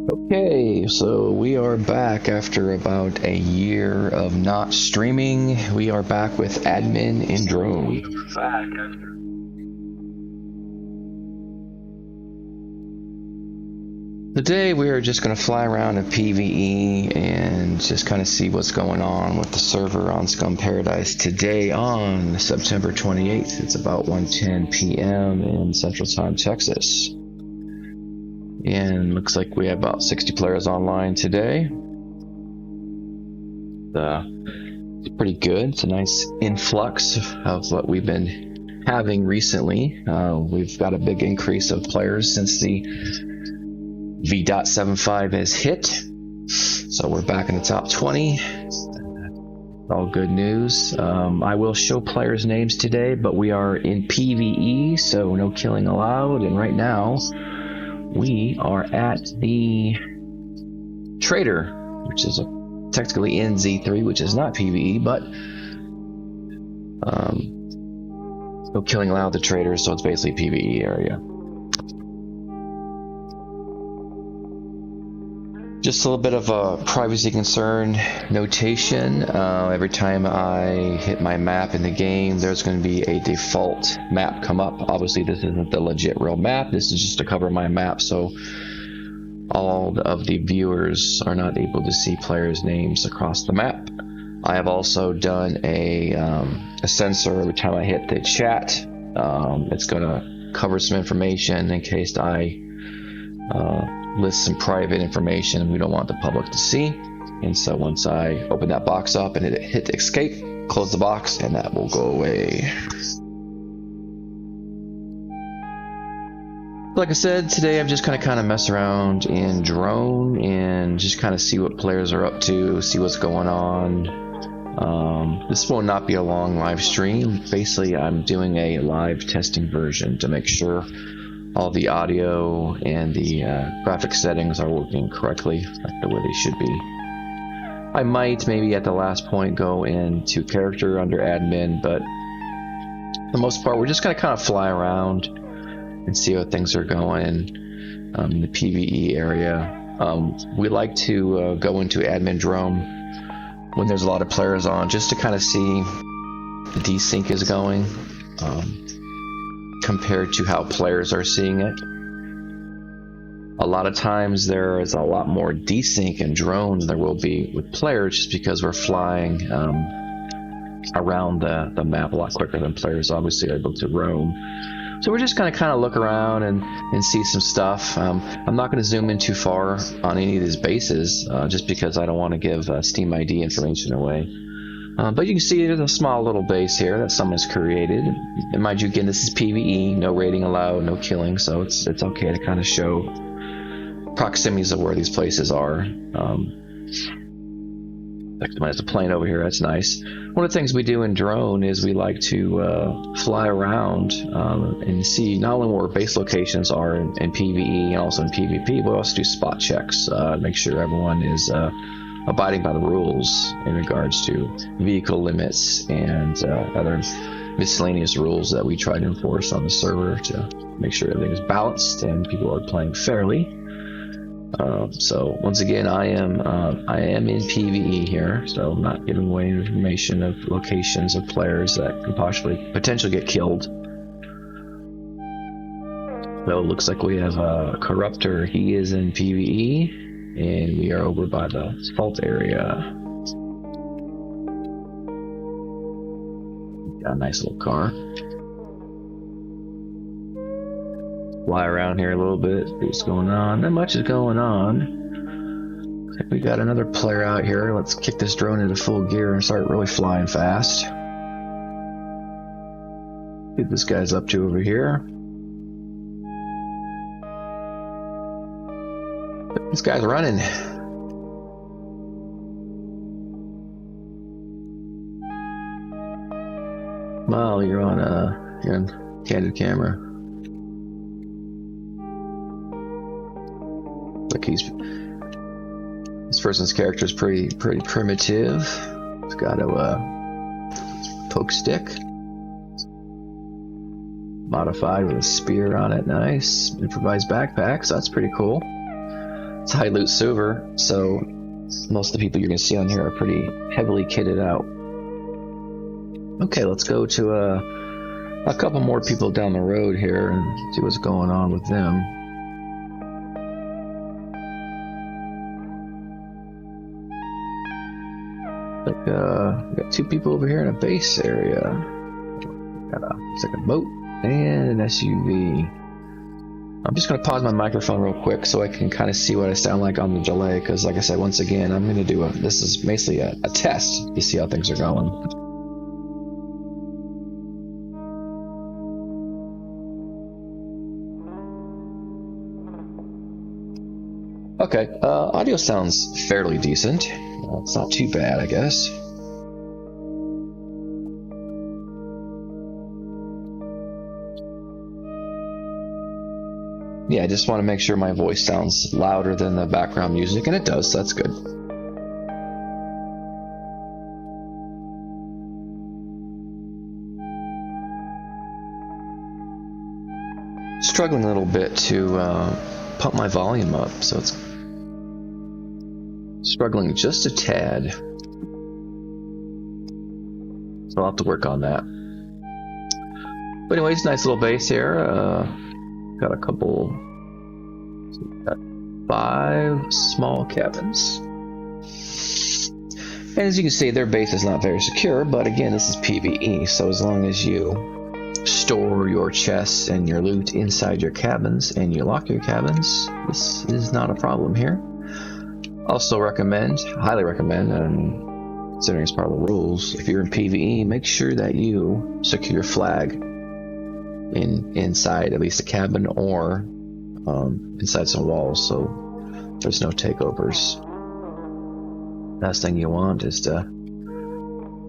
Okay, so we are back after about a year of not streaming. We are back with admin in drone. Today we are just going to fly around a PvE and just kind of see what's going on with the server on SCUM Paradise today on September 28th. It's about 1:10 p.m. in Central Time, Texas. And looks like we have about 60 players online today. It's pretty good. It's a nice influx of what we've been having recently. We've got a big increase of players since the V.75 has hit. So we're back in the top 20. All good news. I will show players' names today, but we are in PvE, so no killing allowed. And right now, we are at the trader, which is technically NZ3, which is not PvE, but no killing allowed the traders, so it's basically PvE area. Just a little bit of a privacy concern notation. Every time I hit my map in the game, there's going to be a default map come up. Obviously, this isn't the legit real map. This is just to cover my map, so all of the viewers are not able to see players' names across the map. I have also done a sensor every time I hit the chat. It's going to cover some information in case I list some private information we don't want the public to see. And so once I open that box up and hit escape, close the box, and that will go away. Like I said, today I'm just kind of mess around in drone and just kind of see what players are up to, see what's going on. This will not be a long live stream. Basically, I'm doing a live testing version to make sure all the audio and the graphic settings are working correctly, like the way they should be. I might maybe at the last point go into character under admin, but for the most part we're just gonna kind of fly around and see how things are going in the PvE area. We like to go into admin drone when there's a lot of players on, just to kind of see the desync is going. Compared to how players are seeing it. A lot of times there is a lot more desync in drones than there will be with players, just because we're flying around the map a lot quicker than players obviously are able to roam. So we're just going to kind of look around and see some stuff. I'm not going to zoom in too far on any of these bases just because I don't want to give Steam ID information away. But you can see there's a small little base here that someone's created. And mind you, again, this is PvE, no raiding allowed, no killing, so it's okay to kind of show proximities of where these places are. There's a plane over here, that's nice. One of the things we do in drone is we like to fly around and see not only where base locations are in PvE and also in PvP, but we also do spot checks to make sure everyone is abiding by the rules in regards to vehicle limits and other miscellaneous rules that we try to enforce on the server to make sure everything is balanced and people are playing fairly. So once again, I am in PvE here, so I'm not giving away information of locations of players that can potentially get killed. So it looks like we have a Corruptor. He is in PvE. And we are over by the asphalt area. Got a nice little car. Fly around here a little bit, see what's going on. Not much is going on. Looks like we got another player out here. Let's kick this drone into full gear and start really flying fast. See what this guy's up to over here. This guy's running. Wow, you're on candid camera. Like this person's character is pretty primitive. It's got a poke stick. Modified with a spear on it. Nice. Improvised backpack, so that's pretty cool. It's a high loot server, so most of the people you're going to see on here are pretty heavily kitted out. Okay, let's go to a couple more people down the road here and see what's going on with them. Like, we got 2 people over here in a base area. It's like a boat and an SUV. I'm just going to pause my microphone real quick so I can kind of see what I sound like on the delay, because like I said, once again, I'm going to do this is basically a test to see how things are going. Okay, audio sounds fairly decent. It's not too bad, I guess. Yeah, I just want to make sure my voice sounds louder than the background music, and it does, so that's good. Struggling a little bit to pump my volume up, so it's struggling just a tad. So I'll have to work on that. But anyways, nice little base here. Got a couple, so got 5 small cabins. And as you can see, their base is not very secure, but again, this is PvE, so as long as you store your chests and your loot inside your cabins and you lock your cabins, this is not a problem here. Also recommend, highly recommend, and considering it's part of the rules, if you're in PvE, make sure that you secure your flag inside at least a cabin or inside some walls, so there's no takeovers. Last thing you want is to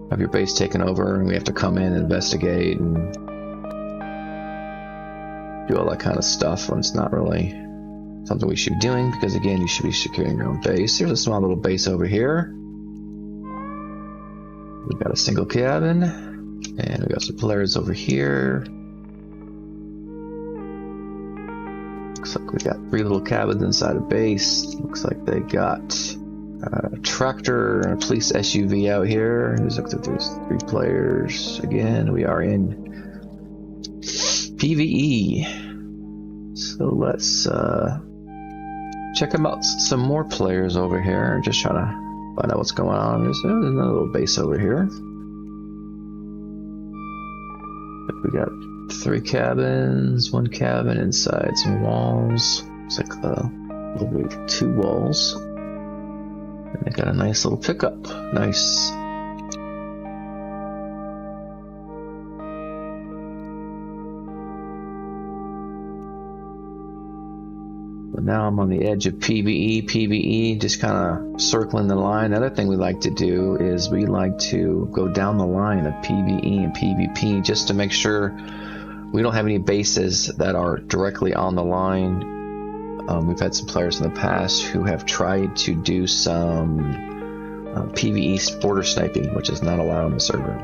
have your base taken over and we have to come in and investigate and do all that kind of stuff when it's not really something we should be doing, because again, you should be securing your own base. There's a small little base over here. We've got a single cabin and we got some players over here. Looks like we got 3 little cabins inside a base. Looks like they got a tractor and a police SUV out here. Looks like there's 3 players. Again, we are in PvE. So let's check out some more players over here. Just trying to find out what's going on. There's another little base over here. We got 3 cabins, 1 cabin inside some walls. Looks like a little bit of 2 walls. And they got a nice little pickup. Nice. But now I'm on the edge of PvE, just kind of circling the line. The other thing we like to do is we like to go down the line of PvE and PvP just to make sure we don't have any bases that are directly on the line. We've had some players in the past who have tried to do some PvE border sniping, which is not allowed on the server.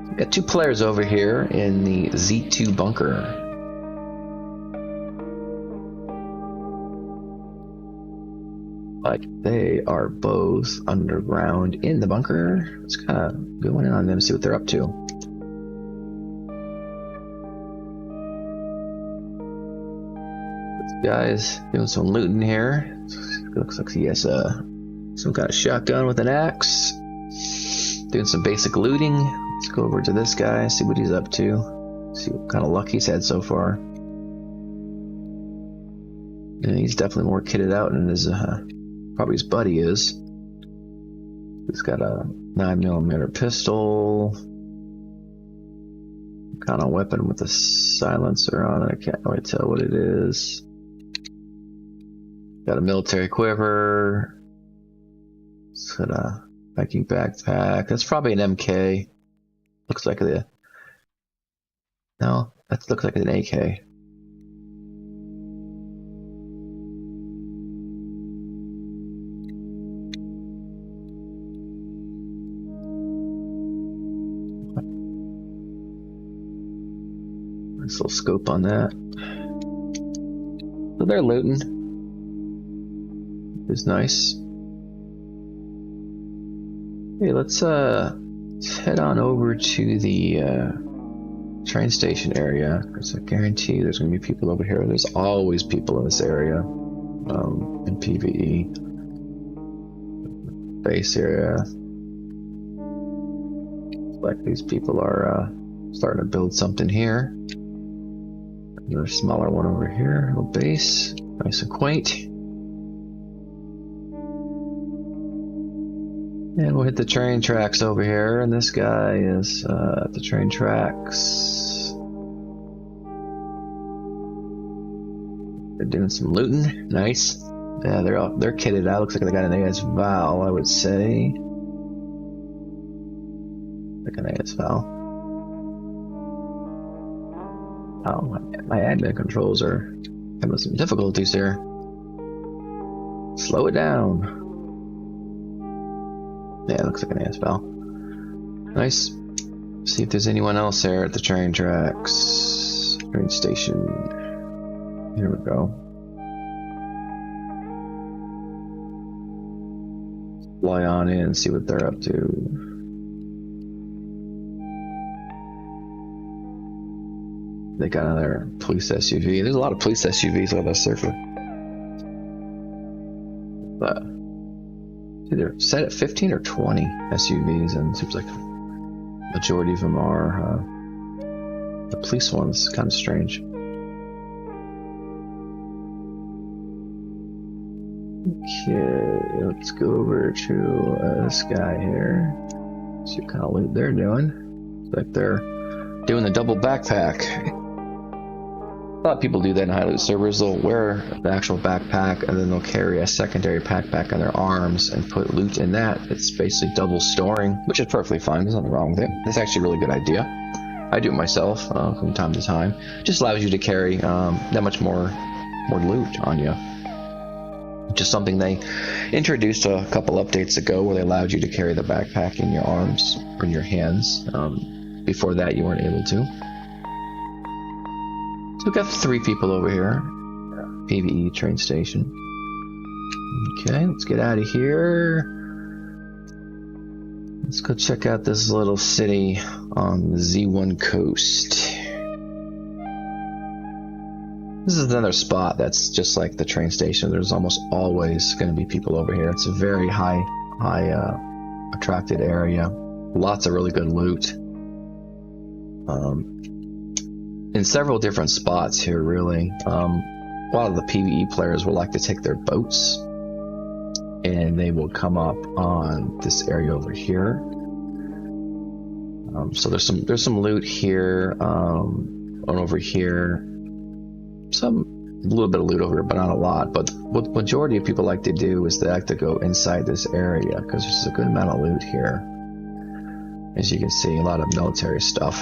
We've got 2 players over here in the Z2 bunker. Like they are both underground in the bunker. Let's kind of go in on them, see what they're up to. Guys doing some looting here. Looks like he has some kind of shotgun with an axe. Doing some basic looting. Let's go over to this guy, see what he's up to. See what kind of luck he's had so far. And he's definitely more kitted out than his probably his buddy is. He's got a 9mm pistol. Kind of weapon with a silencer on it. I can't really tell what it is. Got a military quiver. It's got a Viking backpack. That's probably an MK. Looks like a... No, that looks like an AK. Nice little scope on that. So they're looting. is nice. Hey, let's head on over to the train station area. There's a guarantee there's going to be people over here. There's always people in this area in PvE. Base area. Like these people are starting to build something here. Another smaller one over here. Little base. Nice and quaint. And we'll hit the train tracks over here, and this guy is at the train tracks. They're doing some looting. Nice. Yeah, they're kitted out. Looks like they got an AS Val, I would say. Like an AS Val. Oh, my admin controls are having some difficulties here. Slow it down. Yeah, it looks like an AS Val. Nice. See if there's anyone else there at the train tracks. Train station. Here we go. Fly on in and see what they're up to. They got another police SUV. There's a lot of police SUVs on this circuit. But either set at 15 or 20 SUVs, and it seems like the majority of them are the police ones. Kind of strange. Okay, let's go over to this guy here. See what kind of loot they're doing. Looks like they're doing the double backpack. A lot of people do that in high loot servers. They'll wear the actual backpack and then they'll carry a secondary backpack on their arms and put loot in that. It's basically double storing, which is perfectly fine. There's nothing wrong with it. It's actually a really good idea. I do it myself from time to time. Just allows you to carry that much more loot on you. Just something they introduced a couple updates ago, where they allowed you to carry the backpack in your arms or in your hands. Before that, you weren't able to. So we've got 3 people over here. PvE train station. Okay, let's get out of here. Let's go check out this little city on the Z1 coast. This is another spot that's just like the train station. There's almost always going to be people over here. It's a very high attracted area. Lots of really good loot. In several different spots here, really. A lot of the PvE players will like to take their boats, and they will come up on this area over here. So there's some loot here, and over here. A little bit of loot over here, but not a lot. But what the majority of people like to do is they like to go inside this area, because there's a good amount of loot here. As you can see, a lot of military stuff.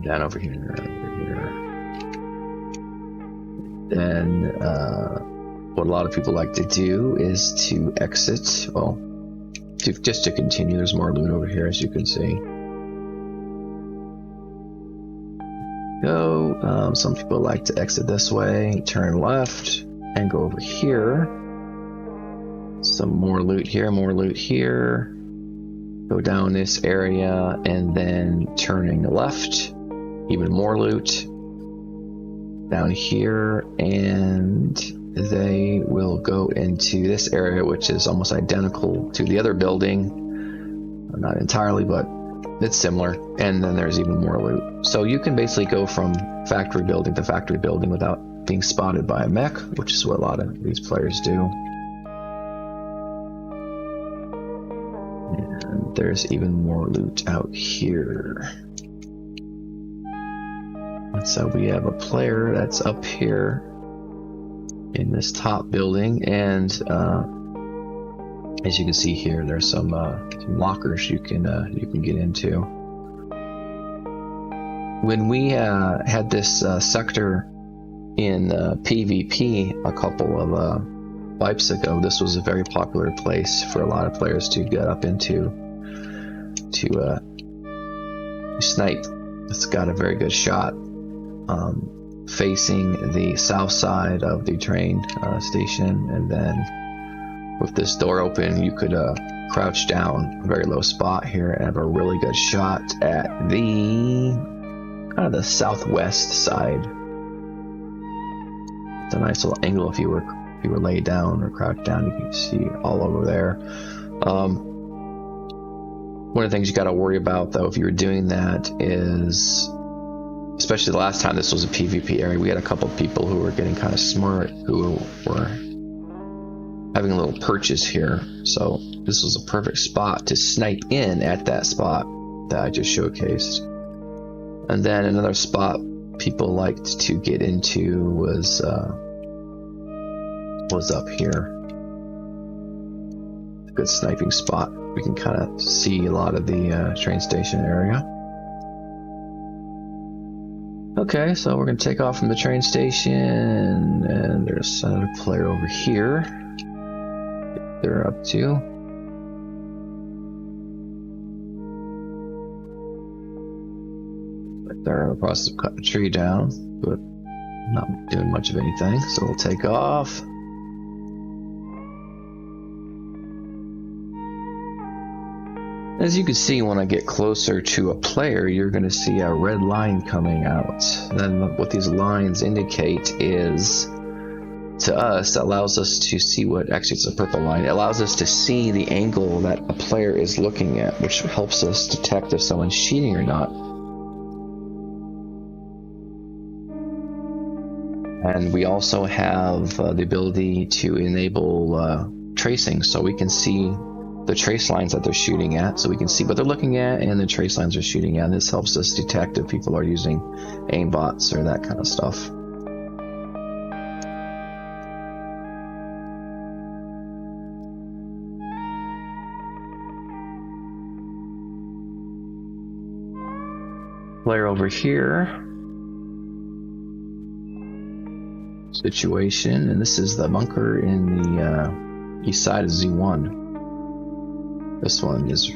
Down over here, Then what a lot of people like to do is to exit. Well, just to continue. There's more loot over here, as you can see. Go. Some people like to exit this way, turn left, and go over here. Some more loot here, more loot here. Go down this area, and then turning left. Even more loot down here, and they will go into this area, which is almost identical to the other building. Not entirely, but it's similar. And then there's even more loot. So you can basically go from factory building to factory building without being spotted by a mech, which is what a lot of these players do. And there's even more loot out here. So we have a player that's up here in this top building, and as you can see here, there's some lockers you can get into. When we had this sector in PvP a couple of wipes ago, this was a very popular place for a lot of players to get up into to snipe. It's got a very good shot. facing the south side of the train station, and then with this door open, you could crouch down a very low spot here and have a really good shot at the kind of the southwest side. It's a nice little angle if you were laid down or crouched down. You can see all over there. One of the things you got to worry about, though, if you were doing that is, especially the last time this was a PvP area, we had a couple of people who were getting kind of smart, who were having little perches here. So this was a perfect spot to snipe in at that spot that I just showcased. And then another spot people liked to get into was up here. A good sniping spot. We can kind of see a lot of the train station area. Okay, so we're going to take off from the train station, and there's another player over here. They're up to. But they're in the process of cutting a tree down, but not doing much of anything, so we'll take off. As you can see, when I get closer to a player, you're going to see a red line coming out. And then what these lines indicate is, to us, allows us to see what, actually it's a purple line, it allows us to see the angle that a player is looking at, which helps us detect if someone's cheating or not. And we also have the ability to enable tracing, so we can see the trace lines that they're shooting at, so we can see what they're looking at and the trace lines they're shooting at. This helps us detect if people are using aimbots or that kind of stuff. Player over here. Situation, and this is the bunker in the east side of Z1. This one is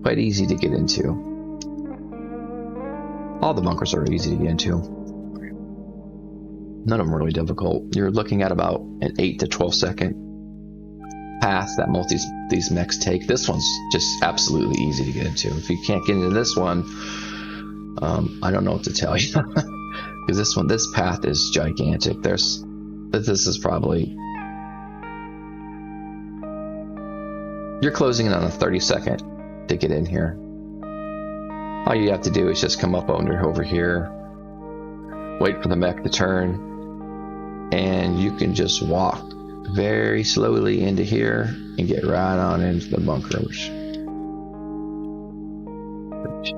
quite easy to get into. All the bunkers are easy to get into. None of them are really difficult. You're looking at about an 8 to 12 second path that most of these mechs take. This one's just absolutely easy to get into. If you can't get into this one, I don't know what to tell you. Because this path is gigantic. This is probably, you're closing in on a 30-second to get in here. All you have to do is just come up over here, wait for the mech to turn, and you can just walk very slowly into here and get right on into the bunker, which is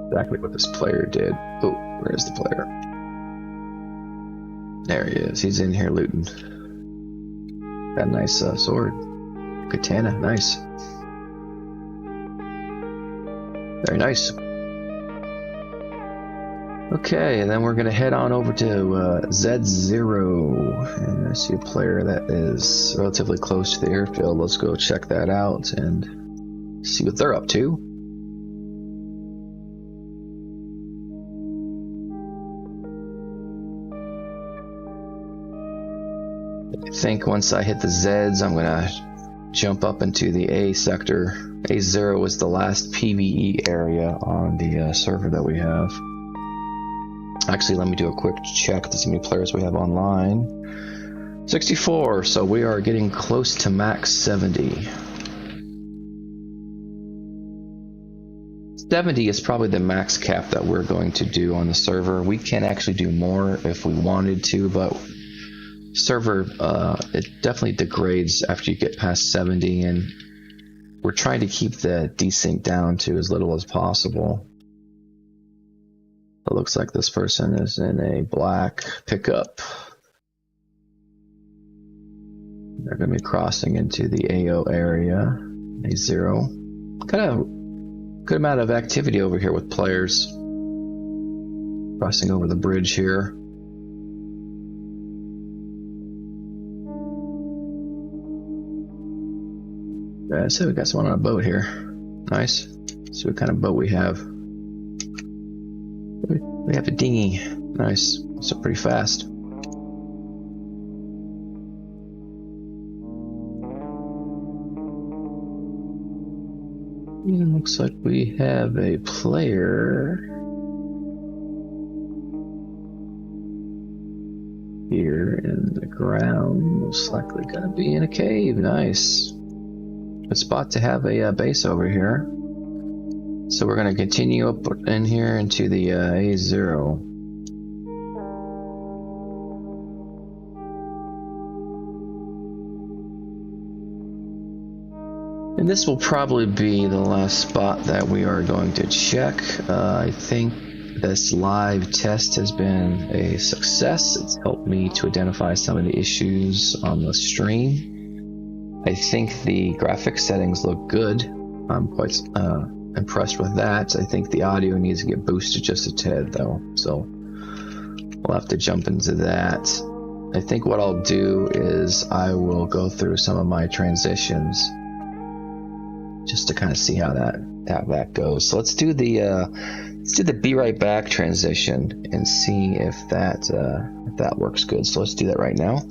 exactly what this player did. Oh, where is the player? There he is. He's in here looting. Got a nice sword. Katana. Nice. Very nice. Okay, and then we're going to head on over to Z0. And I see a player that is relatively close to the airfield. Let's go check that out and see what they're up to. I think once I hit the Zeds, I'm gonna jump up into the A sector. A0 is the last PvE area on the server that we have. Actually, let me do a quick check to see how many players we have online. 64, so we are getting close to max 70. 70 is probably the max cap that we're going to do on the server. We can actually do more if we wanted to, but server, it definitely degrades after you get past 70, and we're trying to keep the desync down to as little as possible. It looks like this person is in a black pickup. They're going to be crossing into the AO area, A0. Got a good amount of activity over here with players crossing over the bridge here. So we got someone on a boat here. Nice. See what kind of boat we have. We have a dinghy. Nice. So pretty fast. It looks like we have a player here in the ground. Most likely gonna be in a cave. Nice. Good spot to have a base over here. So we're gonna continue up in here into the A0. And this will probably be the last spot that we are going to check. I think this live test has been a success. It's helped me to identify some of the issues on the stream. I think the graphics settings look good. I'm quite impressed with that. I think the audio needs to get boosted just a tad though, so we'll have to jump into that. I think what I'll do is I will go through some of my transitions just to kind of see how that goes. So let's do the be right back transition and see if that works good. So let's do that right now.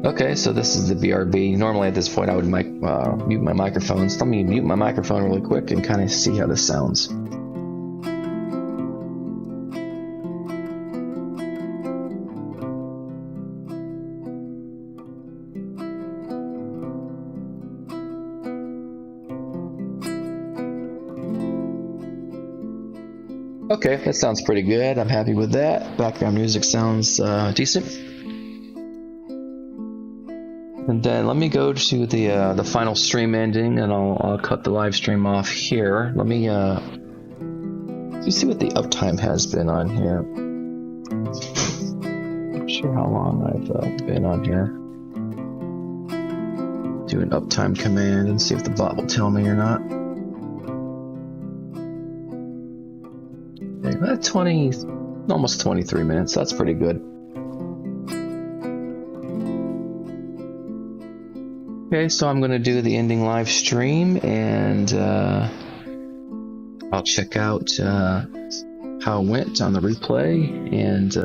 Okay, so this is the BRB. Normally at this point I would mute my microphone. So let me mute my microphone really quick and kind of see how this sounds. Okay, that sounds pretty good. I'm happy with that. Background music sounds decent. And then let me go to the final stream ending, and I'll cut the live stream off here. Let me see what the uptime has been on here. Not sure how long I've been on here. Do an uptime command and see if the bot will tell me or not. Okay, almost 23 minutes. That's pretty good. Okay, so I'm going to do the ending live stream, and I'll check out how it went on the replay, and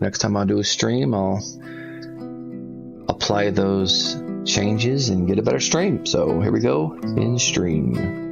next time I'll do a stream, I'll apply those changes and get a better stream. So here we go, in stream.